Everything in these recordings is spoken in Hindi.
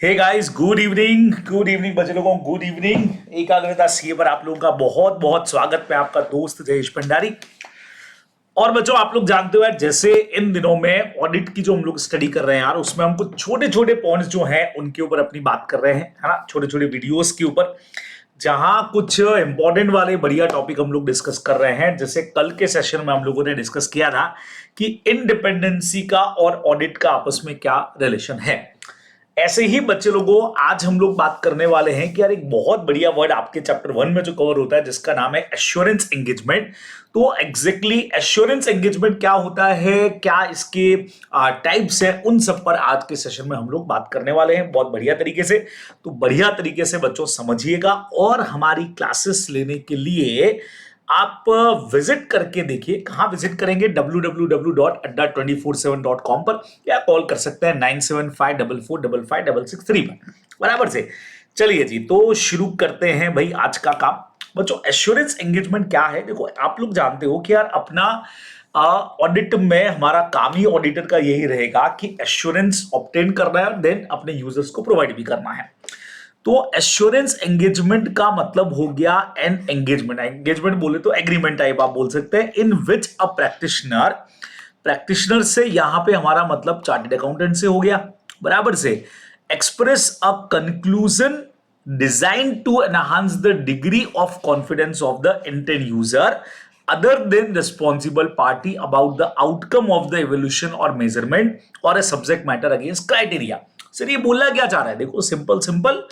हे गाइस, गुड इवनिंग बच्चे लोगों, गुड इवनिंग। एकाग्रता सीए पर आप लोगों का बहुत बहुत स्वागत। मैं आपका दोस्त जयेश भंडारी। और बच्चों, आप लोग जानते हो यार, जैसे इन दिनों में ऑडिट की जो हम लोग स्टडी कर रहे हैं यार, उसमें हम कुछ छोटे छोटे पॉइंट्स जो हैं उनके ऊपर अपनी बात कर रहे हैं, है ना। छोटे छोटे वीडियोस के ऊपर जहां कुछ इंपॉर्टेंट वाले बढ़िया टॉपिक हम लोग डिस्कस कर रहे हैं। जैसे कल के सेशन में हम लोगों ने डिस्कस किया था कि इंडिपेंडेंसी का और ऑडिट का आपस में क्या रिलेशन है। ऐसे ही बच्चे लोगों, आज हम लोग बात करने वाले हैं कि यार एक बहुत बढ़िया वर्ड आपके चैप्टर 1 में जो कवर होता है, जिसका नाम है एश्योरेंस एंगेजमेंट। तो एग्जैक्टली एश्योरेंस एंगेजमेंट क्या होता है, क्या इसके टाइप्स हैं, उन सब पर आज के सेशन में हम लोग बात करने वाले हैं बहुत बढ़िया तरीके से। तो बढ़िया तरीके से बच्चों समझिएगा, और हमारी क्लासेस लेने के लिए आप विजिट करके देखिए। कहां विजिट करेंगे? www.adda247.com पर, या कॉल कर सकते हैं 9754455663 पर। बराबर से चलिए जी, तो शुरू करते हैं भाई आज का काम। बच्चों, एश्योरेंस एंगेजमेंट क्या है? देखो, आप लोग जानते हो कि यार अपना ऑडिट में हमारा काम ही ऑडिटर का यही रहेगा कि एश्योरेंस ऑब्टेन करना है और देन अपने यूजर्स को प्रोवाइड भी करना है। तो एश्योरेंस एंगेजमेंट का मतलब हो गया एन एंगेजमेंट। एंगेजमेंट बोले तो एग्रीमेंट टाइप आप बोल सकते हैं, इन विच अ प्रैक्टिशनर से यहां पे हमारा मतलब चार्टर्ड अकाउंटेंट से हो गया, बराबर से express a conclusion design to enhance the degree of confidence of the intend user other than responsible party about the outcome of the evaluation or measurement or a subject matter against criteria। सर ये बोलना क्या चाह रहा है? देखो, simple simple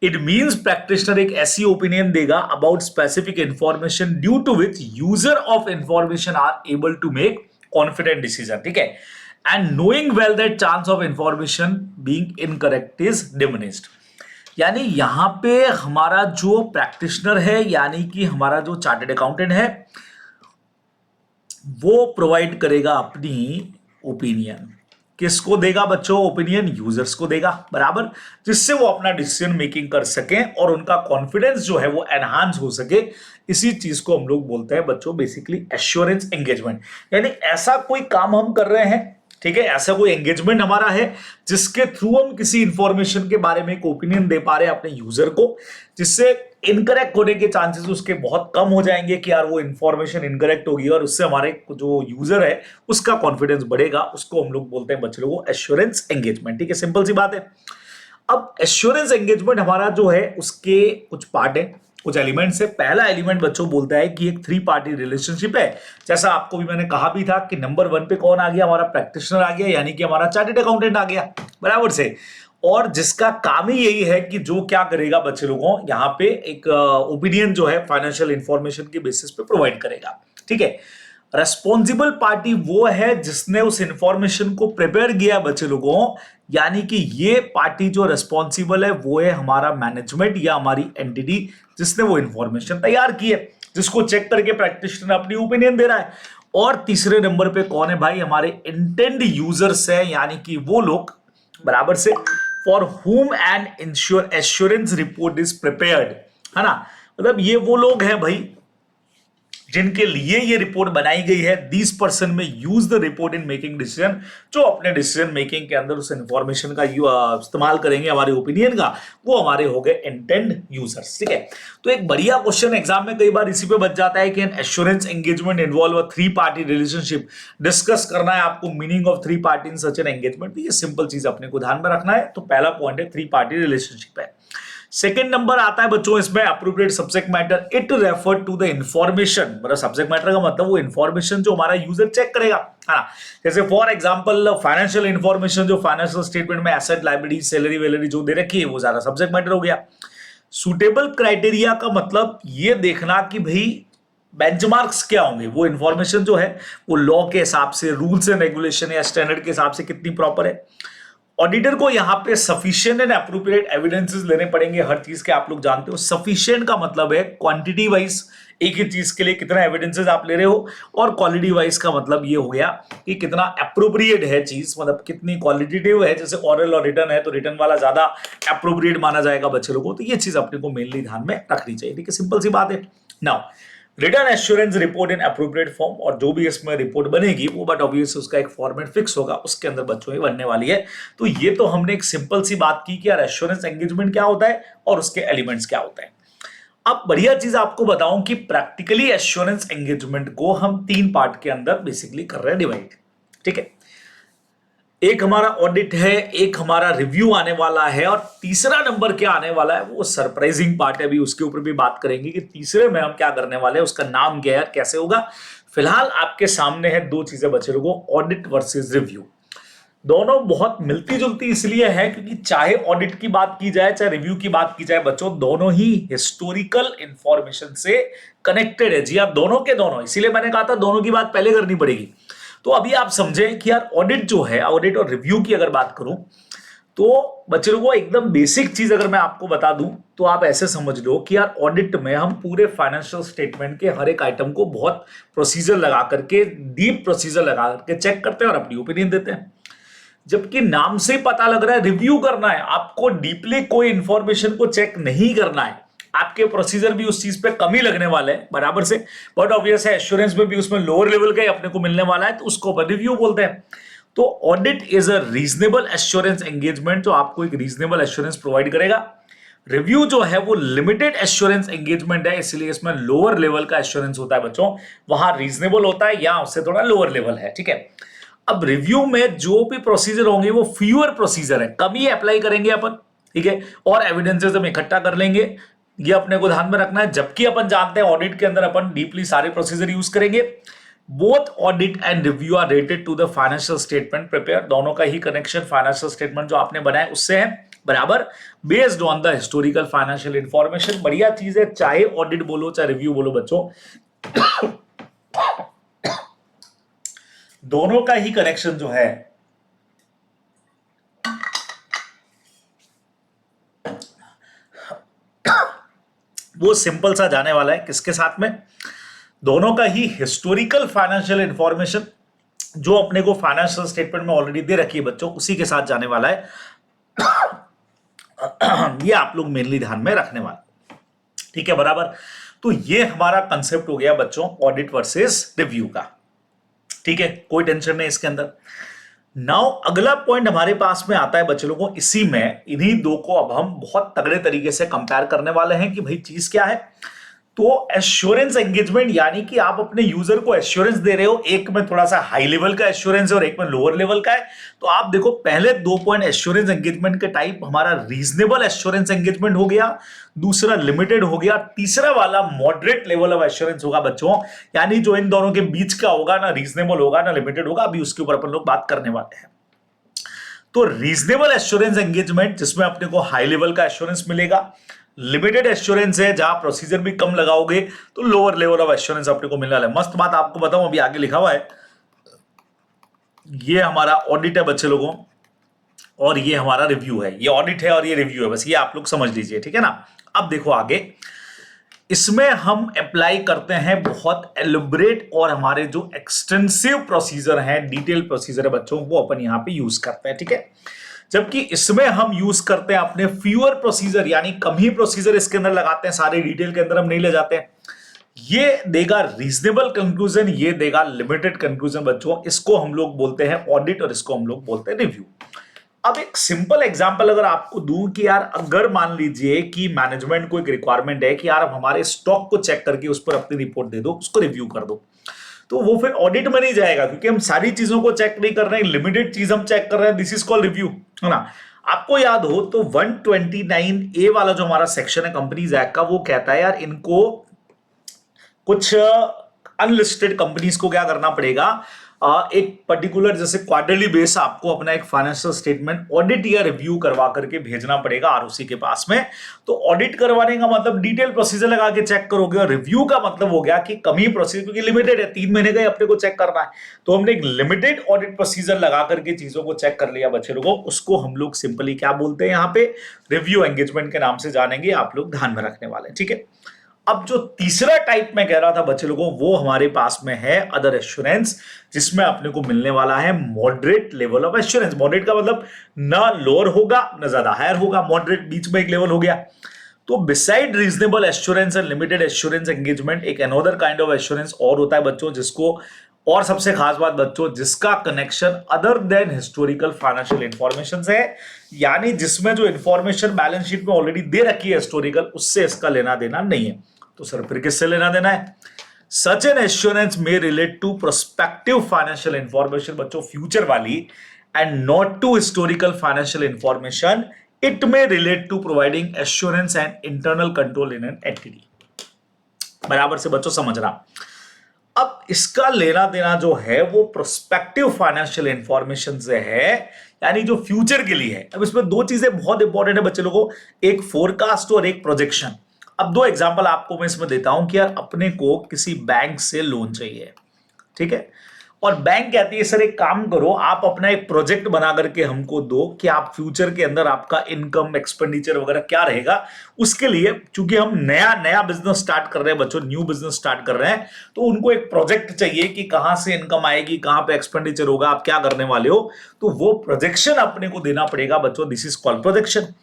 it means practitioner एक ऐसी ओपिनियन देगा about specific information due to which user of information are able to make confident decision, ठीक है, and knowing well that chance of information being incorrect is diminished. यानी यहां पे हमारा जो प्रैक्टिशनर है, यानी कि हमारा जो चार्टर्ड अकाउंटेंट है, वो प्रोवाइड करेगा अपनी ओपिनियन। किसको देगा बच्चों? ओपिनियन यूजर्स को देगा, बराबर, जिससे वो अपना डिसीजन मेकिंग कर सके और उनका कॉन्फिडेंस जो है वो एनहांस हो सके। इसी चीज को हम लोग बोलते हैं बच्चों बेसिकली एश्योरेंस एंगेजमेंट। यानी ऐसा कोई काम हम कर रहे हैं, ठीक है, ऐसा कोई एंगेजमेंट हमारा है जिसके थ्रू हम किसी इंफॉर्मेशन के बारे में एक ओपिनियन दे पा रहे हैं अपने यूजर को, जिससे इनकरेक्ट होने के चांसेस उसके बहुत कम हो जाएंगे कि यार वो इंफॉर्मेशन इनकरेक्ट होगी, और उससे हमारे जो यूजर है उसका कॉन्फिडेंस बढ़ेगा। उसको हम लोग बोलते हैं बच्चे लोगों एश्योरेंस एंगेजमेंट, ठीक है, सिंपल सी बात है। अब एश्योरेंस एंगेजमेंट हमारा जो है उसके कुछ पार्ट है, कुछ एलिमेंट्स है। पहला एलिमेंट बच्चों बोलता है कि एक 3 पार्टी रिलेशनशिप है। जैसा आपको भी मैंने कहा भी था कि नंबर 1 पे कौन आ गया? हमारा प्रैक्टिशनर आ गया, यानी कि हमारा चार्टर्ड अकाउंटेंट आ गया, बराबर से। और जिसका काम ही यही है कि जो क्या करेगा बच्चे लोगों, यहाँ पे एक ओपिनियन जो है फाइनेंशियल इंफॉर्मेशन के बेसिस पे प्रोवाइड करेगा, ठीक है। रेस्पॉन्सिबल पार्टी वो है जिसने उस इंफॉर्मेशन को प्रिपेयर किया बच्चे लोगों, यानी कि ये पार्टी जो रेस्पॉन्सिबल है वो है हमारा मैनेजमेंट या हमारी एंटिटी जिसने वो इंफॉर्मेशन तैयार की है, जिसको चेक करके प्रैक्टिशनर अपनी ओपिनियन दे रहा है। और तीसरे नंबर पे कौन है भाई? हमारे इंटेंड यूजर्स है, यानी कि वो लोग, बराबर से, फॉर हुम N assurance report is prepared, है ना। मतलब ये वो लोग हैं भाई जिनके लिए ये रिपोर्ट बनाई गई है। 20% में use the report in making decision, जो अपने डिसीजन मेकिंग के अंदर उस इंफॉर्मेशन का इस्तेमाल करेंगे, हमारे ओपिनियन का, वो हमारे हो गए इंटेंड यूजर्स, ठीक है। तो एक बढ़िया क्वेश्चन एग्जाम में कई बार इसी पे बच जाता है कि N assurance engagement involve a 3 party relationship. Discuss करना है आपको meaning of 3 party in such an engagement. ये सिंपल चीज अपने को ध्यान में रखना है। तो पहला पॉइंट है 3 पार्टी रिलेशनशिप है। सेकेंड नंबर आता है बच्चों इसमें appropriate subject matter. It refer to the information, मतलब सब्जेक्ट मैटर का मतलब वो इंफॉर्मेशन जो हमारा यूजर चेक करेगा, है ना। जैसे फॉर एग्जांपल फाइनेंशियल इंफॉर्मेशन, जो फाइनेंशियल स्टेटमेंट में एसेट, लायबिलिटी, सैलरी वैलरी जो दे रखी है, वो ज्यादा सब्जेक्ट मैटर हो गया। सुटेबल क्राइटेरिया का मतलब ये देखना कि भाई बेंचमार्क्स क्या होंगे, वो इंफॉर्मेशन जो है वो लॉ के हिसाब से, रूल्स एंड रेगुलेशन या स्टैंडर्ड के हिसाब से कितनी प्रॉपर है। ऑडिटर को यहां पे सफिशिएंट एंड एप्रोप्रिएट एविडेंसेस लेने पड़ेंगे हर चीज के। आप लोग जानते हो सफिशिएंट का मतलब है क्वांटिटी वाइज, एक ही चीज के लिए कितना एविडेंसेस आप ले रहे हो, और क्वालिटी वाइज का मतलब ये हो गया कि कितना एप्रोप्रिएट है चीज, मतलब कितनी क्वालिटेटिव है। जैसे ऑरल और रिटर्न है तो रिटर्न वाला ज्यादा एप्रोप्रिएट माना जाएगा बच्चे लोगों को। तो ये चीज अपने को मेनली ध्यान में रखनी चाहिए, ठीक है, सिंपल सी बात है। Now return assurance report in appropriate form, और जो भी इसमें रिपोर्ट बनेगी वो बट ऑब्वियसली उसका एक फॉर्मेट फिक्स होगा, उसके अंदर बच्चों ही बनने वाली है। तो ये तो हमने एक सिंपल सी बात की कि यार एश्योरेंस एंगेजमेंट क्या होता है और उसके एलिमेंट्स क्या होते हैं। अब बढ़िया चीज आपको बताऊं कि प्रैक्टिकली एश्योरेंस एंगेजमेंट को हम 3 पार्ट के अंदर बेसिकली कर रहे हैं डिवाइड। ठीक है, एक हमारा ऑडिट है, एक हमारा रिव्यू आने वाला है, और तीसरा नंबर क्या आने वाला है वो सरप्राइजिंग पार्ट है। अभी उसके ऊपर भी बात करेंगे कि तीसरे में हम क्या करने वाले हैं, उसका नाम क्या है, कैसे होगा। फिलहाल आपके सामने है 2 चीजें बचे लोगों, ऑडिट वर्सेस रिव्यू। दोनों बहुत मिलती जुलती इसलिए है क्योंकि चाहे ऑडिट की बात की जाए चाहे रिव्यू की बात की जाए बच्चों, दोनों ही हिस्टोरिकल इंफॉर्मेशन से कनेक्टेड है। जी आप दोनों के दोनों, इसीलिए मैंने कहा था दोनों की बात पहले करनी पड़ेगी। तो अभी आप समझें कि यार ऑडिट जो है, ऑडिट और रिव्यू की अगर बात करूं तो बच्चों को एकदम बेसिक चीज अगर मैं आपको बता दूं तो आप ऐसे समझ लो कि यार ऑडिट में हम पूरे फाइनेंशियल स्टेटमेंट के हर एक आइटम को बहुत प्रोसीजर लगा करके, डीप प्रोसीजर लगा करके चेक करते हैं और अपनी ओपिनियन देते हैं। जबकि नाम से ही पता लग रहा है रिव्यू करना है, आपको डीपली कोई इंफॉर्मेशन को चेक नहीं करना है, आपके प्रोसीजर भी उस चीज पे कम ही लगने वाले हैं बराबर से। बट ऑब्वियस है एश्योरेंस में भी उसमें लोअर लेवल का ही अपने को मिलने वाला है, तो उसको रिव्यू बोलते हैं। तो audit is a reasonable assurance engagement, जो आपको एक रीजनेबल एश्योरेंस प्रोवाइड करेगा। रिव्यू जो है वो लिमिटेड एश्योरेंस एंगेजमेंट है, इसलिए इसमें लोअर लेवल का एश्योरेंस होता है बच्चों, वहां रीजनेबल होता है, या उससे थोड़ा लोअर लेवल है। ठीक है, अब रिव्यू में जो भी प्रोसीजर होंगे वो फ्यूअर प्रोसीजर है, कम ही अप्लाई करेंगे अपन। ठीक है, और एविडेंसेस हम इकट्ठा कर लेंगे, ये अपने को ध्यान में रखना है। जबकि अपन जानते हैं ऑडिट के अंदर अपन डीपली सारे प्रोसीजर यूज करेंगे। Both audit and review are related to the financial statement prepare, दोनों का ही कनेक्शन फाइनेंशियल स्टेटमेंट जो आपने बनाया उससे है बराबर, based on the historical financial information. बढ़िया चीज है, चाहे ऑडिट बोलो चाहे रिव्यू बोलो बच्चों, दोनों का ही कनेक्शन जो है वो सिंपल सा जाने वाला है, किसके साथ में, दोनों का ही हिस्टोरिकल फाइनेंशियल इंफॉर्मेशन जो अपने को फाइनेंशियल स्टेटमेंट में ऑलरेडी दे रखी है बच्चों, उसी के साथ जाने वाला है। ये आप लोग मेनली ध्यान में रखने वाले। ठीक है बराबर, तो ये हमारा कंसेप्ट हो गया बच्चों ऑडिट वर्सेस रिव्यू का। ठीक है, कोई टेंशन नहीं इसके अंदर। नाउ अगला पॉइंट हमारे पास में आता है बच्चों को, इसी में इन्हीं दो को अब हम बहुत तगड़े तरीके से कंपेयर करने वाले हैं कि भाई चीज क्या है। तो एश्योरेंस एंगेजमेंट यानी कि आप अपने यूजर को एश्योरेंस दे रहे हो, एक में थोड़ा सा हाई लेवल का एश्योरेंस है और एक में लोअर लेवल का है। तो आप देखो पहले 2 पॉइंट एश्योरेंस एंगेजमेंट के टाइप हमारा रीजनेबल एश्योरेंस एंगेजमेंट हो गया, दूसरा लिमिटेड हो गया, तीसरा वाला मॉडरेट लेवल ऑफ एश्योरेंस होगा बच्चों, यानी जो इन दोनों के बीच का होगा, ना रीजनेबल होगा ना लिमिटेड होगा। अभी उसके ऊपर अपन लोग बात करने वाले हैं। तो रीजनेबल एश्योरेंस एंगेजमेंट जिसमें अपने को हाई लेवल का एश्योरेंस मिलेगा, लिमिटेड एश्योरेंस है जहां प्रोसीजर भी कम लगाओगे तो लोअर लेवल ऑफ एश्योरेंस अपने को मिलने वाला है। मस्त बात आपको बताऊं, अभी आगे लिखा हुआ है, ये हमारा ऑडिट है बच्चे लोगों और ये हमारा रिव्यू है। ये ऑडिट है और ये रिव्यू है, बस ये आप लोग समझ लीजिए। ठीक है ना, अब देखो आगे, इसमें हम अप्लाई करते हैं बहुत एलिब्रेट और हमारे जो एक्सटेंसिव प्रोसीजर है, डिटेल प्रोसीजर है बच्चों, वो अपन यहां पे यूज करते हैं। ठीक है, जबकि इसमें हम यूज करते हैं अपने फ्यूअर प्रोसीजर, यानी कम ही प्रोसीजर इसके अंदर लगाते हैं, सारे डिटेल के अंदर हम नहीं ले जाते हैं। ये देगा रीजनेबल कंक्लूजन, ये देगा लिमिटेड कंक्लूजन बच्चों। इसको हम लोग बोलते हैं ऑडिट और इसको हम लोग बोलते हैं रिव्यू। अब एक सिंपल एग्जांपल अगर आपको दूं कि यार अगर मान लीजिए कि मैनेजमेंट को एक रिक्वायरमेंट है कि यार अब हमारे स्टॉक को चेक करके उस पर अपनी रिपोर्ट दे दो, उसको रिव्यू कर दो, तो वो फिर ऑडिट में नहीं जाएगा क्योंकि हम सारी चीजों को चेक नहीं कर रहे हैं, लिमिटेड चीज हम चेक कर रहे हैं। दिस इज कॉल्ड रिव्यू, है ना। आपको याद हो तो 129A वाला जो हमारा सेक्शन है कंपनीज एक्ट का, वो कहता है यार इनको कुछ अनलिस्टेड कंपनीज को क्या करना पड़ेगा, एक पर्टिकुलर जैसे क्वार्टरली बेस आपको अपना एक फाइनेंशियल स्टेटमेंट ऑडिट या रिव्यू करवा करके भेजना पड़ेगा आरओसी के पास में। तो ऑडिट करवाने का मतलब डिटेल प्रोसीजर लगा के चेक करोगे, और रिव्यू का मतलब हो गया कि कम ही प्रोसीजर, क्योंकि लिमिटेड है, 3 महीने का ही अपने को चेक करना है। तो हमने एक लिमिटेड ऑडिट प्रोसीजर लगा करके चीजों को चेक कर लिया बच्चे लोगों, उसको हम लोग सिंपली क्या बोलते हैं यहाँ पे, रिव्यू एंगेजमेंट के नाम से जानेंगे, आप लोग ध्यान में रखने वाले। ठीक है, अब जो तीसरा टाइप में कह रहा था बच्चे लोगों, वो हमारे पास में है अदर एश्योरेंस, जिसमें अपने को मिलने वाला है moderate level of assurance. Moderate का मतलब ना लोअर होगा ना ज्यादा हायर होगा, मॉडरेट बीच में एक लेवल हो गया। तो beside reasonable assurance and limited assurance engagement एक अनदर काइंड ऑफ एश्योरेंस और होता है बच्चों, जिसको और सबसे खास बात बच्चों, जिसका connection other than historical financial information से है, यानी जिसमें जो इंफॉर्मेशन बैलेंस शीट में ऑलरेडी दे रखी है हिस्टोरिकल, उससे इसका लेना देना नहीं है। तो सर फिर किससे लेना देना है? सच एन एश्योरेंस में relate to prospective financial information बच्चों, फ्यूचर वाली, and not to historical financial information. It में relate to providing assurance and internal control in an entity. बराबर से बच्चों समझ रहा। अब इसका लेना देना जो है वो प्रोस्पेक्टिव फाइनेंशियल इंफॉर्मेशन से है, यानी जो फ्यूचर के लिए है। अब इसमें दो चीजें बहुत इंपॉर्टेंट है बच्चे लोगों, एक फोरकास्ट और एक प्रोजेक्शन। अब दो एग्जांपल आपको मैं इसमें देता हूं कि यार अपने को किसी बैंक से लोन चाहिए, ठीक है, और बैंक कहती है सर एक काम करो, आप अपना एक प्रोजेक्ट बना करके हमको दो कि आप फ्यूचर के अंदर आपका इनकम एक्सपेंडिचर वगैरह क्या रहेगा। उसके लिए चूंकि हम नया बिजनेस स्टार्ट कर रहे हैं बच्चों, न्यू बिजनेस स्टार्ट कर रहे हैं, तो उनको एक प्रोजेक्ट चाहिए कि कहां से इनकम आएगी, कहां पे एक्सपेंडिचर होगा, आप क्या करने वाले हो, तो वो प्रोजेक्शन अपने को देना पड़ेगा बच्चों। This is called projection.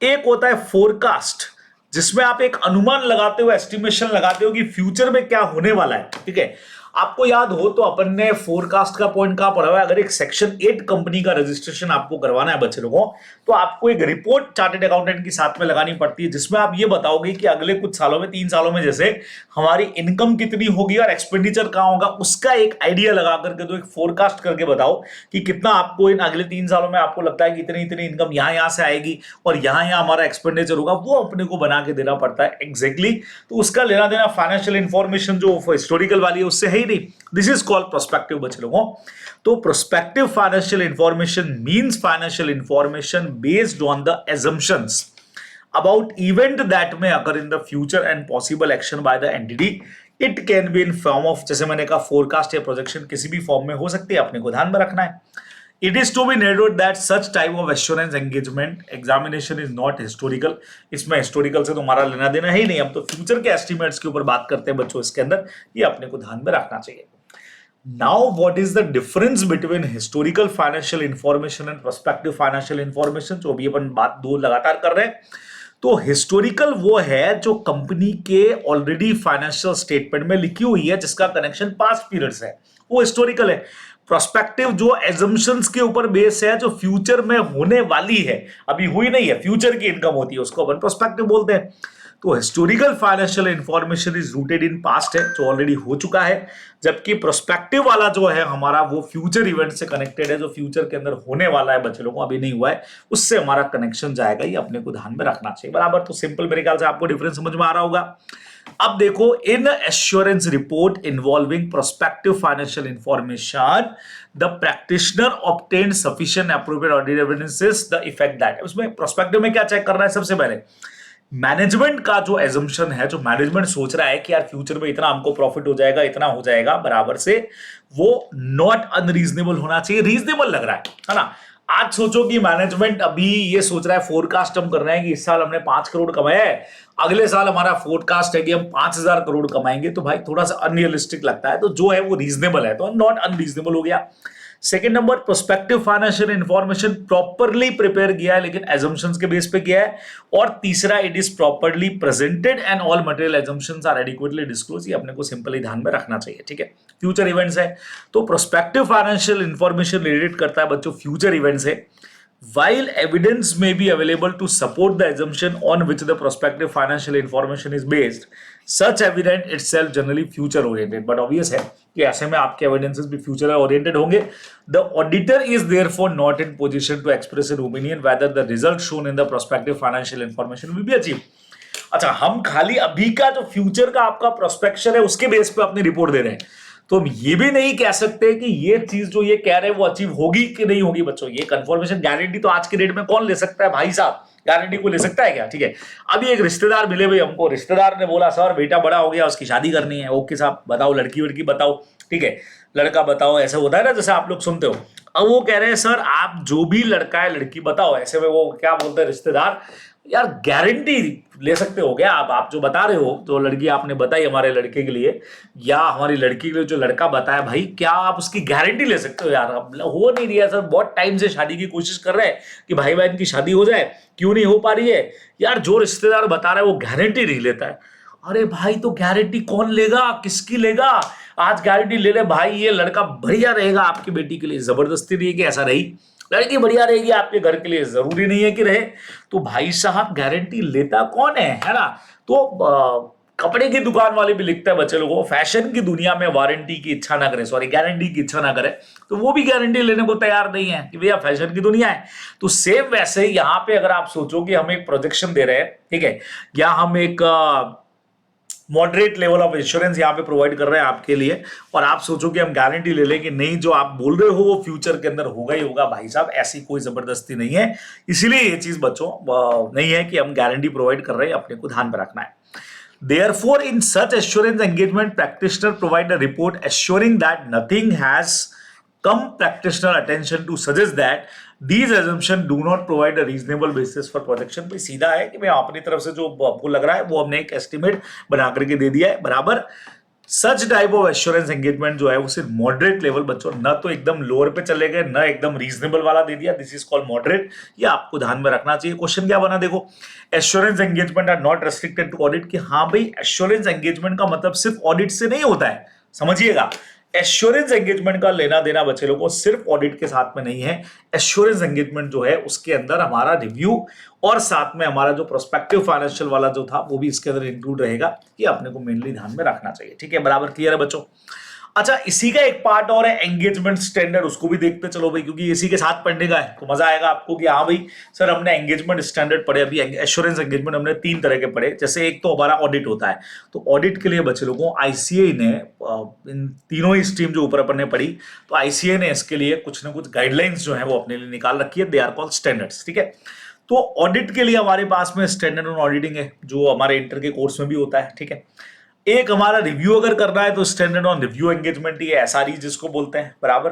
एक होता है फोरकास्ट, जिसमें आप एक अनुमान लगाते हो, एस्टिमेशन लगाते हो कि फ्यूचर में क्या होने वाला है, ठीक है। आपको याद हो तो अपन ने फोरकास्ट का पॉइंट कहां पढ़ा हुआ है, अगर एक सेक्शन 8 कंपनी का रजिस्ट्रेशन आपको करवाना है बच्चे लोगों, तो आपको एक रिपोर्ट चार्टर्ड अकाउंटेंट के साथ में लगानी पड़ती है, जिसमें आप ये बताओगे कि अगले कुछ सालों में, 3 सालों में जैसे हमारी इनकम कितनी होगी और एक्सपेंडिचर कहां होगा, उसका एक आइडिया लगा करके तो एक फोरकास्ट करके बताओ कि कितना आपको इन अगले 3 सालों में आपको लगता है कि इतनी इतनी इनकम यहां से आएगी और यहां हमारा एक्सपेंडिचर होगा, वो अपने को बना के देना पड़ता है एग्जैक्टली। तो उसका लेना देना फाइनेंशियल इंफॉर्मेशन जो हिस्टोरिकल वाली है उससे है ही नहीं। दिस इज कॉल्ड प्रोस्पेक्टिव बच्चे लोगों। तो prospective financial information means financial information based on the assumptions about event that may occur in the future and possible action by the entity. It can be in form of, जैसे मैंने कहा, फोरकास्ट या प्रोजेक्शन किसी भी फॉर्म में हो सकती है, अपने को ध्यान में रखना है। It is to be noted that such type of assurance engagement examination is not historical. इसमें हिस्टोरिकल से तुम्हारा लेना देना ही नहीं, हम तो फ्यूचर के एस्टिमेट्स के ऊपर बात करते हैं बच्चों इसके अंदर, ये अपने को ध्यान में रखना चाहिए। Now, what is the difference between historical financial information and prospective financial information? जो अभी अपन बात दो लगातार कर रहे हैं। तो हिस्टोरिकल वो है जो कंपनी के ऑलरेडी फाइनेंशियल स्टेटमेंट में लिखी हुई है, जिसका कनेक्शन पास्ट पीरियड से है, वो हिस्टोरिकल है। प्रोस्पेक्टिव जो एजम्पशंस के ऊपर बेस है, जो फ्यूचर में होने वाली है, अभी हुई नहीं है, फ्यूचर की इनकम होती है, उसको अपन प्रोस्पेक्टिव बोलते हैं। तो historical financial information is rooted in past है, जो ऑलरेडी हो चुका है, जबकि प्रोस्पेक्टिव वाला जो है हमारा वो फ्यूचर इवेंट से कनेक्टेड है, जो फ्यूचर के अंदर होने वाला है बच्चे लोगों, अभी नहीं हुआ है, उससे हमारा कनेक्शन जाएगा, ये अपने को ध्यान में रखना चाहिए। बराबर, तो सिंपल मेरे ख्याल से आपको डिफरेंस समझ में आ रहा होगा। अब देखो, in assurance report involving prospective financial information the practitioner obtained sufficient appropriate audit evidences the effect that. उसमें प्रोस्पेक्टिव में क्या चेक करना है? सबसे पहले मैनेजमेंट का जो एजम्पशन है, जो मैनेजमेंट सोच रहा है कि यार फ्यूचर में इतना हमको प्रॉफिट हो जाएगा, इतना हो जाएगा, बराबर से वो नॉट अनरीजनेबल होना चाहिए, रीजनेबल लग रहा है ना। आज सोचो कि मैनेजमेंट अभी ये सोच रहा है, फोरकास्ट हम कर रहे हैं कि इस साल हमने 5 करोड़ कमाया है, अगले साल हमारा फोरकास्ट है कि हम 5000 करोड़ कमाएंगे, तो भाई थोड़ा सा अनरियलिस्टिक लगता है। तो जो है वो रीजनेबल है, तो नॉट अनरीजनेबल हो गया। Second number, prospective financial information properly prepare किया है, लेकिन एजम्पशंस के बेस पे किया है। और तीसरा, it is properly presented and all material assumptions are adequately disclose. ये अपने को सिंपली ध्यान में रखना चाहिए, ठीक है। फ्यूचर इवेंट्स है, तो प्रोस्पेक्टिव फाइनेंशियल इंफॉर्मेशन रिलेटेड करता है बच्चों फ्यूचर इवेंट्स है। While evidence may be available to support the assumption on which the prospective financial information is based, such evidence itself generally future oriented. But obvious है कि ऐसे में आपके evidences भी future oriented होंगे। The auditor is therefore not in position to express an opinion whether the result shown in the prospective financial information will be achieved. अच्छा, हम खाली अभी का जो फ्यूचर का आपका प्रोस्पेक्शन है उसके बेस पे अपनी रिपोर्ट दे रहे हैं, तो हम ये भी नहीं कह सकते कि ये चीज जो ये कह रहे हैं वो अचीव होगी कि नहीं होगी बच्चों। ये कंफर्मेशन गारंटी तो आज के डेट में कौन ले सकता है भाई साहब? गारंटी को ले सकता है क्या? ठीक है, अभी एक रिश्तेदार मिले भाई हमको, रिश्तेदार ने बोला सर बेटा बड़ा हो गया, उसकी शादी करनी है। ओके साहब, बताओ लड़की वड़की बताओ, ठीक है, लड़का बताओ, ऐसा होता है ना जैसे आप लोग सुनते हो। अब वो कह रहे हैं सर आप जो भी लड़का है लड़की बताओ, ऐसे में वो क्या बोलते हैं रिश्तेदार, यार गारंटी ले सकते हो क्या आप जो बता रहे हो, जो लड़की आपने बताई हमारे लड़के के लिए या हमारी लड़की के लिए जो लड़का बताया, भाई क्या आप उसकी गारंटी ले सकते हो? यार अब हो नहीं रही है सर, बहुत टाइम से शादी की कोशिश कर रहे हैं कि भाई बहन की शादी हो जाए, क्यों क्यों नहीं हो पा रही है? यार जो रिश्तेदार बता रहा है वो गारंटी नहीं लेता है। अरे भाई तो गारंटी कौन लेगा, किसकी लेगा? आज गारंटी ले ले भाई, ये लड़का बढ़िया रहेगा आपकी बेटी के लिए, जबरदस्ती नहीं है कि ऐसा रही, लड़की बढ़िया रहेगी आपके घर के लिए, जरूरी नहीं है कि रहे। तो भाई साहब गारंटी लेता कौन है ना? तो कपड़े की दुकान वाले भी लिखते हैं बच्चे लोगों को, फैशन की दुनिया में वारंटी की इच्छा ना करे, सॉरी गारंटी की इच्छा ना करे, तो वो भी गारंटी लेने को तैयार नहीं है कि भैया फैशन की दुनिया है। तो सेम वैसे ही यहाँ पे अगर आप सोचो कि हम एक प्रोजेक्शन दे रहे हैं, ठीक है, या हम एक मॉडरेट लेवल ऑफ इंश्योरेंस यहाँ पे प्रोवाइड कर रहे हैं आपके लिए, और आप सोचो कि हम गारंटी ले लें कि नहीं जो आप बोल रहे हो वो फ्यूचर के अंदर होगा ही होगा, भाई साहब ऐसी कोई जबरदस्ती नहीं है। इसीलिए ये चीज बच्चों नहीं है कि हम गारंटी प्रोवाइड कर रहे हैं, अपने को ध्यान में रखना है। Therefore, in such assurance engagement, practitioner provide a report assuring that nothing has come practitioner attention to suggest that these assumptions do not provide a reasonable basis for projection। भाई सीधा है कि मैं अपनी तरफ से जो आपको लग रहा है वो हमने एक एस्टिमेट बना करके दे दिया है, बराबर। सच टाइप ऑफ एश्योरेंस एंगेजमेंट जो है वो सिर्फ मॉडरेट लेवल बच्चों, न तो एकदम लोअर पे चले गए, न एकदम रीजनेबल वाला दे दिया, दिस इज कॉल्ड मॉडरेट। ये आपको ध्यान में रखना चाहिए। क्वेश्चन क्या बना देखो, assurance engagement are not restricted to audit, कि हाँ भाई एश्योरेंस एंगेजमेंट का मतलब सिर्फ ऑडिट से नहीं होता है, समझिएगा। एश्योरेंस एंगेजमेंट का लेना देना बच्चे लोगों को सिर्फ ऑडिट के साथ में नहीं है। एश्योरेंस एंगेजमेंट जो है उसके अंदर हमारा रिव्यू और साथ में हमारा जो प्रोस्पेक्टिव फाइनेंशियल वाला जो था वो भी इसके अंदर इंक्लूड रहेगा। ये अपने को मेनली ध्यान में रखना चाहिए, ठीक है, बराबर क्लियर है बच्चों। अच्छा इसी का एक पार्ट और है एंगेजमेंट स्टैंडर्ड, उसको भी देखते चलो भाई, क्योंकि इसी के साथ पढ़ने का है तो मजा आएगा आपको कि हाँ भाई सर हमने एंगेजमेंट स्टैंडर्ड पढ़े, अभी एश्योरेंस एंगेजमेंट हमने 3 तरह के पढ़े। जैसे एक तो हमारा ऑडिट होता है, तो ऑडिट के लिए बच्चे लोगों आईसीए ने इन तीनों ही स्ट्रीम जो ऊपर अपन ने पढ़ी, तो आईसीए ने इसके लिए कुछ ना कुछ गाइडलाइंस जो है वो अपने लिए निकाल रखी है, दे आर कॉल्ड स्टैंडर्ड्स, ठीक है। तो ऑडिट के लिए हमारे पास में स्टैंडर्ड ऑन ऑडिटिंग है जो हमारे इंटर के कोर्स में भी होता है, ठीक है। एक हमारा रिव्यू अगर करना है तो स्टैंडर्ड ऑन रिव्यू एंगेजमेंट, ये एसआरई जिसको बोलते हैं, बराबर।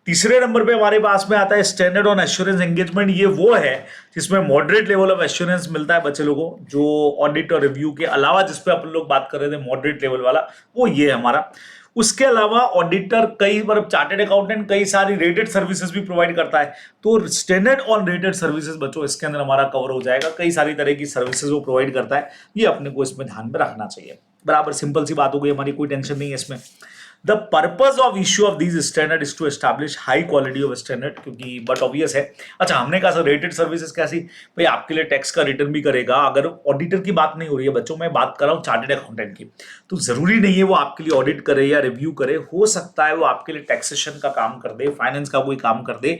तीसरे नंबर पे हमारे पास में आता है स्टैंडर्ड ऑन एश्योरेंस एंगेजमेंट, ये वो है जिसमें मॉडरेट लेवल ऑफ एश्योरेंस मिलता है बच्चे लोगों, जो ऑडिट और रिव्यू के अलावा जिस पे अपन लोग बात कर रहे थे मॉडरेट लेवल वाला, वो ये है हमारा। उसके अलावा ऑडिटर कई बार चार्टेड अकाउंटेंट कई सारी रेटेड सर्विसेज भी प्रोवाइड करता है, तो स्टैंडर्ड ऑन रेटेड सर्विसेज बच्चों इसके अंदर हमारा कवर हो जाएगा। कई सारी तरह की सर्विसेज वो प्रोवाइड करता है, ये अपने को इसमें ध्यान में रखना चाहिए, बराबर। सिंपल सी बात हो गई हमारी, कोई टेंशन नहीं है इसमें। The purpose of issue of these standard is to establish high quality of standard, क्योंकि बट ऑब्वियस है। अच्छा हमने कहा सर रेटेड सर्विसेज कैसी, भाई आपके लिए टैक्स का रिटर्न भी करेगा, अगर ऑडिटर की बात नहीं हो रही है बच्चों, मैं बात कर रहा हूँ चार्टेड अकाउंटेंट की, तो जरूरी नहीं है वो आपके लिए ऑडिट करे या रिव्यू करे, हो सकता है वो आपके लिए टैक्सेशन का काम कर दे, फाइनेंस का कोई काम कर दे,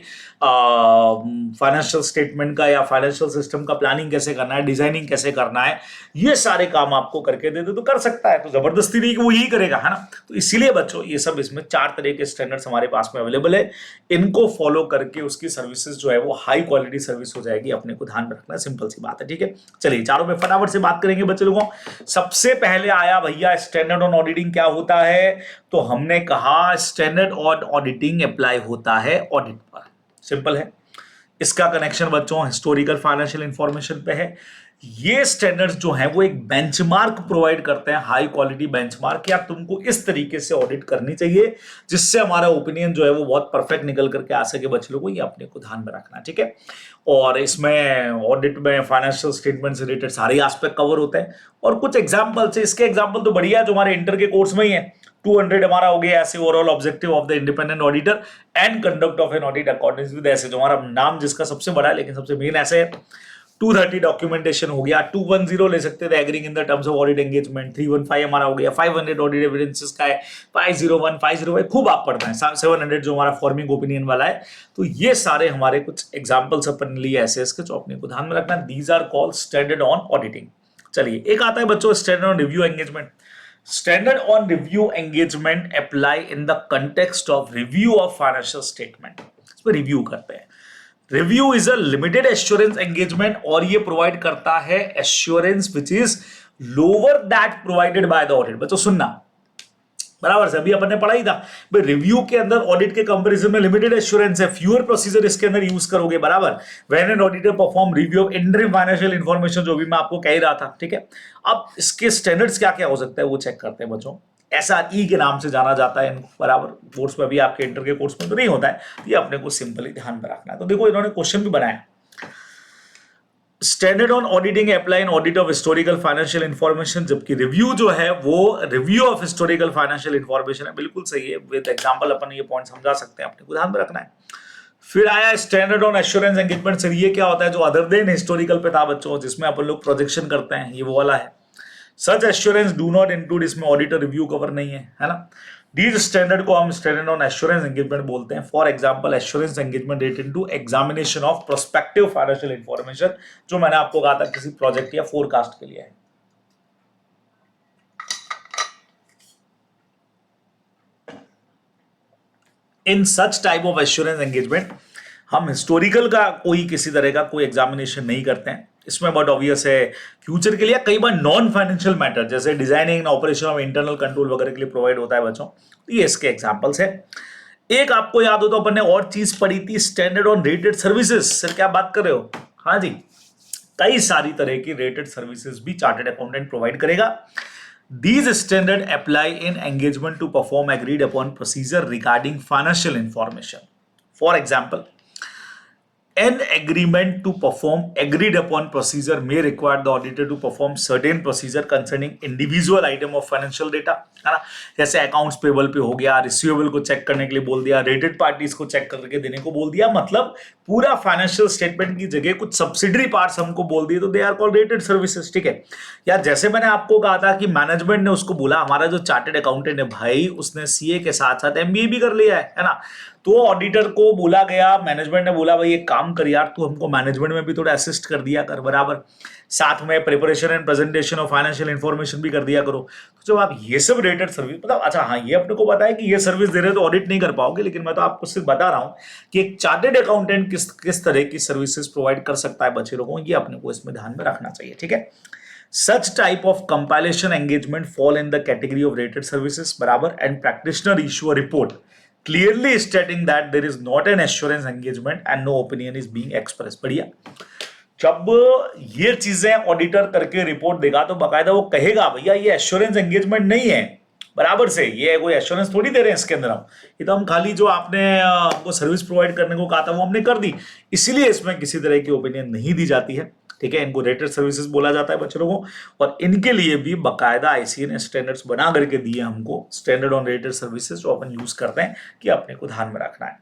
फाइनेंशियल स्टेटमेंट का या फाइनेंशियल सिस्टम का प्लानिंग कैसे करना है, डिजाइनिंग कैसे करना है, ये सारे काम आपको करके दे दे तो कर सकता है, तो जबरदस्ती नहीं कि वो यही करेगा, है ना। तो इसीलिए बच्चों ये सब इसमें 4 तरह के स्टैंडर्ड्स हमारे पास में अवेलेबल है, इनको फॉलो करके उसकी सर्विसेज जो है वो हाई क्वालिटी सर्विस हो जाएगी, अपने को ध्यान में रखना है, सिंपल सी बात है, ठीक है। चलिए चारों में फटाफट से बात करेंगे बच्चे लोगों। सबसे पहले आया भैया स्टैंडर्ड ऑन ऑडिटिंग क्या होता है, तो हमने कहा स्टैंडर्ड ऑन ऑडिटिंग अप्लाई होता है ऑडिट पर, सिंपल है। इसका कनेक्शन बच्चों हिस्टोरिकल फाइनेंशियल इंफॉर्मेशन पे है। ये स्टैंडर्ड्स जो हैं वो एक बेंचमार्क प्रोवाइड करते हैं, हाई क्वालिटी बेंचमार्क, या तुमको इस तरीके से ऑडिट करनी चाहिए जिससे हमारा ओपिनियन जो है वो बहुत परफेक्ट निकल करके आ सके बच्चे लोगों, ये अपने को ध्यान में रखना, ठीक है। और इसमें ऑडिट में फाइनेंशियल स्टेटमेंट से रिलेटेड सारे एस्पेक्ट कवर होते हैं, और कुछ एग्जाम्पल से, इसके एग्जाम्पल तो बढ़िया जो हमारे इंटर के कोर्स में ही है। 200 हमारा हो गया ऐसे overall objective of the independent auditor and conduct of an audit according with ऐसे, जो हमारा नाम जिसका सबसे बड़ा है लेकिन सबसे मेन ऐसे है। 230 डॉक्यूमेंटेशन हो गया, 210 ले सकते थे agreeing in the terms of audit engagement, 315 हमारा हो गया, 500 ऑडिट एविडेंसेस का है, 501 505 खूब आप पढ़ते हैं, 700 जो हमारा फॉर्मिंग ओपिनियन वाला है। तो ये सारे हमारे कुछ एग्जांपल्स अपन लिए ऐसे इसके, जो अपने को ध्यान में रखना, these are called standard on auditing. चलिए एक आता है बच्चों standard on review engagement. Standard on review engagement apply in the context of review of financial statement। इसमें रिव्यू करते हैं। Review is a limited assurance engagement, और ये प्रोवाइड करता है assurance which is lower that provided by the audit. बच्चों सुनना, बराबर से अभी अपन ने पढ़ा ही था भाई, रिव्यू के अंदर ऑडिट के कंपैरिजन में लिमिटेड एश्योरेंस है, फ्यूअर प्रोसीजर इसके अंदर यूज करोगे, बराबर। When an auditor perform review of interim financial information, जो भी मैं आपको कह ही रहा था, ठीक है। अब इसके स्टैंडर्ड्स क्या क्या हो सकता है वो चेक करते हैं बच्चों। एसआरई के नाम से जाना जाता है इनको, बराबर। कोर्स में भी आपके इंटर के कोर्स में तो नहीं होता है, ये अपने को सिंपली ध्यान में रखना है। तो देखो इन्होंने क्वेश्चन भी बनाया, standard on auditing apply in audit of historical financial information, जबकि रिव्यू जो है वो review of historical financial information है। बिल्कुल सही है, विद एग्जांपल अपन ये पॉइंट समझा सकते हैं, अपने को ध्यान में रखना है। फिर आया standard on assurance engagement. Sir ये क्या होता है? जो अदर देन हिस्टोरिकल पे था बच्चों, जिसमें अपन लोग प्रोजेक्शन करते हैं, ये वो वाला है। सच एश्योरेंस डू नॉट इंक्लूड, इसमें ऑडिटर रिव्यू कवर नहीं है ना। दीज स्टैंडर्ड को हम स्टैंडर्ड ऑन एश्योरेंस एंगेजमेंट बोलते हैं। For example assurance engagement related to examination of prospective financial information, जो मैंने आपको कहा था किसी प्रोजेक्ट या फोरकास्ट के लिए है। In such type of assurance engagement हम हिस्टोरिकल का कोई किसी तरह का कोई एग्जामिनेशन नहीं करते हैं इसमें, बट ऑब्वियस है फ्यूचर के लिए कई बार नॉन फाइनेंशियल मैटर जैसे designing operation of internal control वगैरह के लिए प्रोवाइड होता है बच्चों। तो ये इसके एग्जांपल्स है। एक आपको याद हो तो अपन ने और चीज पढ़ी थी, standard on rated services. Sir क्या बात कर रहे हो? हाँ जी, कई सारी तरह की रेटेड सर्विसेज भी चार्टर्ड अकाउंटेंट प्रोवाइड करेगा। These standards apply in engagement to perform agreed upon procedure regarding financial information. For example, an agreement to perform agreed upon procedure may require the auditor to perform certain procedure concerning individual item of financial data, है ना। जैसे अकाउंट्स पेबल पे हो गया, रिसीवेबल को चेक करने के लिए बोल दिया, रेटेड पार्टीज को चेक करके देने को बोल दिया, मतलब पूरा फाइनेंशियल स्टेटमेंट की जगह कुछ सब्सिडरी पार्ट्स हमको बोल दिए, तो they are called related services, ठीक है। या जैसे मैंने आपको कहा था कि मैनेजमेंट ने उसको बोला, हमारा जो चार्टर्ड अकाउंटेंट है भाई, उसने सीए के साथ साथ एमबीए भी कर लिया है ना। तो ऑडिटर को बोला गया, मैनेजमेंट ने बोला भाई एक काम कर यार, तू हमको मैनेजमेंट में भी थोड़ा असिस्ट कर दिया कर, बराबर साथ में preparation and presentation of financial information भी कर दिया करो। तो जब आप ये सब रेटेड सर्विस, मतलब अच्छा हाँ ये अपने को पता है कि ये सर्विस दे रहे हो तो ऑडिट नहीं कर पाओगे, लेकिन मैं तो आपको सिर्फ बता रहा हूं कि एक चार्टर्ड अकाउंटेंट किस तरह की सर्विसेज प्रोवाइड कर सकता है बच्चे लोगों को, ये अपने को इसमें ध्यान में रखना चाहिए, ठीक है। Such type of compilation engagement fall in the category of rated services, बराबर, and practitioner issue a report clearly stating that there is not an assurance engagement and no opinion is being expressed। बढ़िया, जब ये चीजें ऑडिटर करके रिपोर्ट देगा तो बकायदा वो कहेगा भैया ये एश्योरेंस एंगेजमेंट नहीं है, बराबर से ये कोई एश्योरेंस थोड़ी दे रहे हैं इसके अंदर हम, ये तो हम खाली जो आपने हमको सर्विस प्रोवाइड करने को कहा था वो हमने कर दी, इसीलिए इसमें किसी तरह की ओपिनियन नहीं दी जाती है, ठीक है। इनको रेटेड सर्विसेज बोला जाता है बच्चों को, और इनके लिए भी बकायदा आईसीए ने स्टैंडर्ड्स बना करके दिए हमको, स्टैंडर्ड ऑन रेटेड सर्विसेज, जो अपन यूज करते हैं कि अपने को ध्यान में रखना है।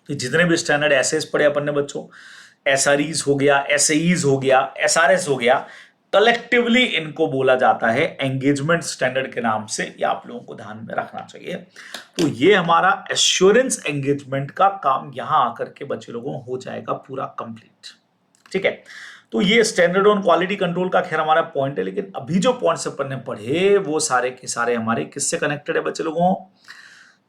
तो जितने भी स्टैंडर्ड एसएस पढ़े अपन ने बच्चों, एसआरईज हो गया, एसएईज हो गया, एसआरएस हो गया, कलेक्टिवली इनको बोला जाता है एंगेजमेंट स्टैंडर्ड के नाम से, ये आप लोगों को ध्यान में रखना चाहिए। तो ये हमारा एश्योरेंस एंगेजमेंट का काम यहां आकर के बच्चे लोगों हो जाएगा पूरा कंप्लीट, ठीक है। तो ये स्टैंडर्ड ऑन क्वालिटी कंट्रोल का खैर हमारा पॉइंट है, लेकिन अभी जो पॉइंट्स अपन ने पढ़े वो सारे के सारे हमारे किससे कनेक्टेड है बच्चे लोगों?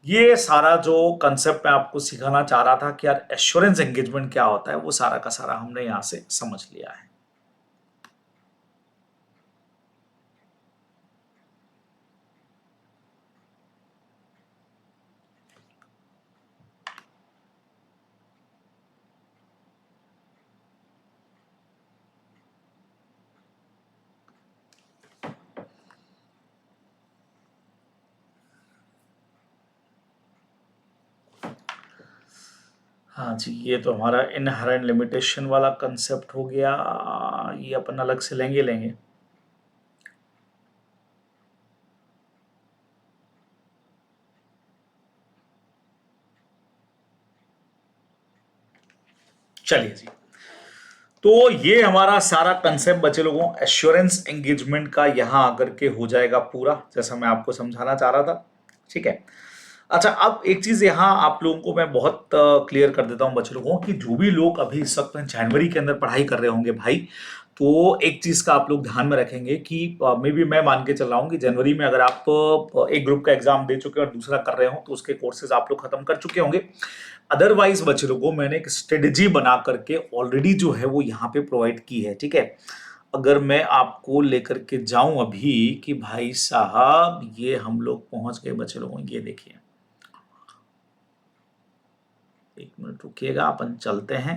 ये सारा जो कंसेप्ट मैं आपको सिखाना चाह रहा था कि यार एश्योरेंस एंगेजमेंट क्या होता है, वो सारा का सारा हमने यहां से समझ लिया है। हाँ जी, ये तो हमारा इनहेरेंट लिमिटेशन वाला कंसेप्ट हो गया, ये अपन अलग से लेंगे। चलिए जी, तो ये हमारा सारा कंसेप्ट बच्चे लोगों एश्योरेंस एंगेजमेंट का यहां आकर के हो जाएगा पूरा, जैसा मैं आपको समझाना चाह रहा था, ठीक है। अच्छा, अब एक चीज यहां आप लोगों को मैं बहुत क्लियर कर देता हूं बच्चे लोगों की, जो भी लोग अभी इस वक्त जनवरी के अंदर पढ़ाई कर रहे होंगे भाई, तो एक चीज का आप लोग ध्यान में रखेंगे कि मे बी मैं मान के चल रहा हूं कि जनवरी में अगर आप एक ग्रुप का एग्जाम दे चुके और दूसरा कर रहे हो तो उसके कोर्सेज आप लोग खत्म कर चुके होंगे। अदरवाइज बच्चे लोगों मैंने एक स्ट्रेटेजी बना करके ऑलरेडी जो है वो यहाँ पे प्रोवाइड की है, ठीक है। अगर मैं आपको लेकर के जाऊं अभी कि भाई साहब ये हम लोग पहुंच गए बच्चे लोगों, ये देखिए, एक मिनट रुकिएगा, अपन चलते हैं।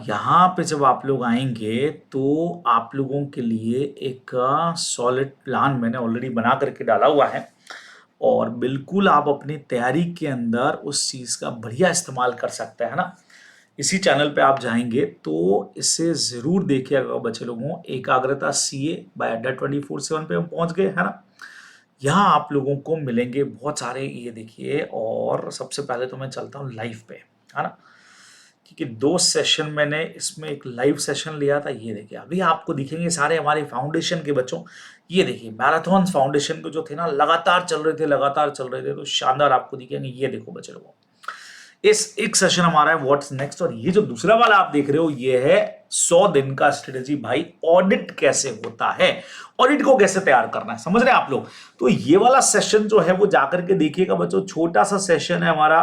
यहाँ पे जब आप लोग आएंगे तो आप लोगों के लिए एक सॉलिड प्लान मैंने ऑलरेडी बना करके डाला हुआ है, और बिल्कुल आप अपनी तैयारी के अंदर उस चीज का बढ़िया इस्तेमाल कर सकते हैं ना। इसी चैनल पे आप जाएंगे तो इसे जरूर देखिएगा बच्चे लोगों। एकाग्रता सीए बाय अड्डा 24/7 पे हम पहुंच गए, है ना। यहाँ आप लोगों को मिलेंगे बहुत सारे, ये देखिए। और सबसे पहले तो मैं चलता हूँ लाइव पे, है ना, क्योंकि 2 सेशन मैंने इसमें एक लाइव सेशन लिया था। ये देखिए अभी आपको दिखेंगे सारे हमारे फाउंडेशन के बच्चों। ये देखिए मैराथन फाउंडेशन के जो थे ना, लगातार चल रहे थे, लगातार चल रहे थे, तो शानदार आपको दिखेंगे। ये देखो बच्चे लोगों, इस एक सेशन हमारा है व्हाट्स नेक्स्ट। और ये जो दूसरा वाला आप देख रहे हो, ये है 100 दिन का स्ट्रेटेजी भाई, ऑडिट कैसे होता है, ऑडिट को कैसे तैयार करना है, समझ रहे हैं आप लोग। तो ये वाला सेशन जो है वो जाकर के देखिएगा बच्चों। छोटा सा सेशन है हमारा,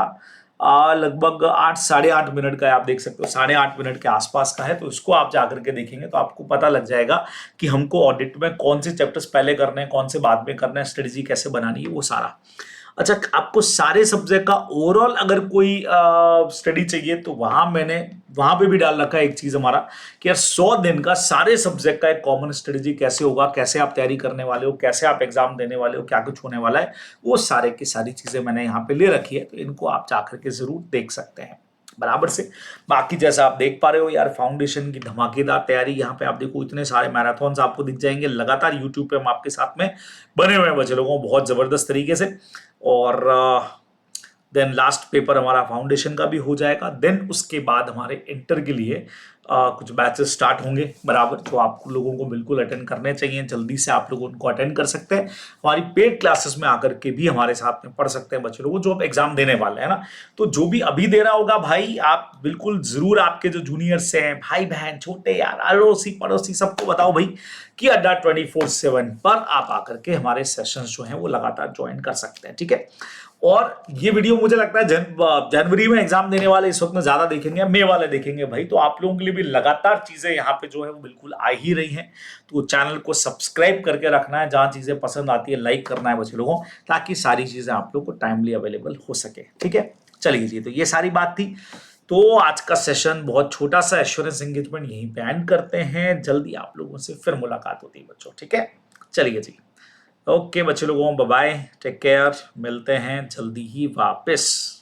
लगभग 8-8.5 मिनट का है। आप देख सकते हो 8.5 मिनट के आसपास का है। तो इसको आप जाकर के देखेंगे तो आपको पता लग जाएगा कि हमको ऑडिट में कौन से चैप्टर्स पहले करने हैं, कौन से बाद में करना है, स्ट्रेटेजी कैसे बनानी है, वो सारा। अच्छा, आपको सारे सब्जेक्ट का ओवरऑल अगर कोई स्टडी चाहिए तो वहां पे भी डाल रखा है एक चीज हमारा कि यार 100 दिन का सारे सब्जेक्ट का एक कॉमन स्ट्रेटेजी कैसे होगा, कैसे आप तैयारी करने वाले हो, कैसे आप एग्जाम देने वाले हो, क्या कुछ होने वाला है, वो सारे की सारी चीजें मैंने यहाँ पे ले रखी है। तो इनको आप जाकर के जरूर देख सकते हैं बराबर से। बाकी जैसा आप देख पा रहे हो यार, फाउंडेशन की धमाकेदार तैयारी। यहाँ पे आप देखो इतने सारे मैराथन्स आपको दिख जाएंगे लगातार। यूट्यूब पे हम आपके साथ में बने हुए हैं बच्चे लोगों, बहुत जबरदस्त तरीके से। और देन लास्ट पेपर हमारा फाउंडेशन का भी हो जाएगा। देन उसके बाद हमारे इंटर के लिए कुछ बैचेस स्टार्ट होंगे बराबर, जो आप लोगों को बिल्कुल अटेंड करने चाहिए। जल्दी से आप लोग उनको अटेंड कर सकते हैं। हमारी पेड क्लासेस में आकर के भी हमारे साथ में पढ़ सकते हैं बच्चे लोगों, जो अब एग्जाम देने वाले हैं ना। तो जो भी अभी दे रहा होगा भाई, आप बिल्कुल जरूर आपके जो जूनियर्स हैं, भाई बहन, छोटे यार, अड़ोसी पड़ोसी, सबको बताओ भाई कि अड्डा 24/7 पर आप आकर के हमारे सेशंस जो हैं वो लगातार ज्वाइन कर सकते हैं, ठीक है। और ये वीडियो मुझे लगता है जनवरी में एग्जाम देने वाले इस वक्त में ज्यादा देखेंगे, मई वाले देखेंगे भाई। तो आप लोगों के लिए भी लगातार चीजें यहाँ पे जो है वो बिल्कुल आ ही रही हैं। तो चैनल को सब्सक्राइब करके रखना है, जहां चीजें पसंद आती है लाइक करना है बच्चे लोगों, ताकि सारी चीजें आप लोग को टाइमली अवेलेबल हो सके, ठीक है। चलिए जी, तो ये सारी बात थी। तो आज का सेशन बहुत छोटा सा एश्योरेंस एंगेजमेंट यहीं पे एंड करते हैं। जल्दी आप लोगों से फिर मुलाकात होती है बच्चों, ठीक है। चलिए जी, ओके बच्चे लोगों, बाय बाय, टेक केयर, मिलते हैं जल्दी ही वापस।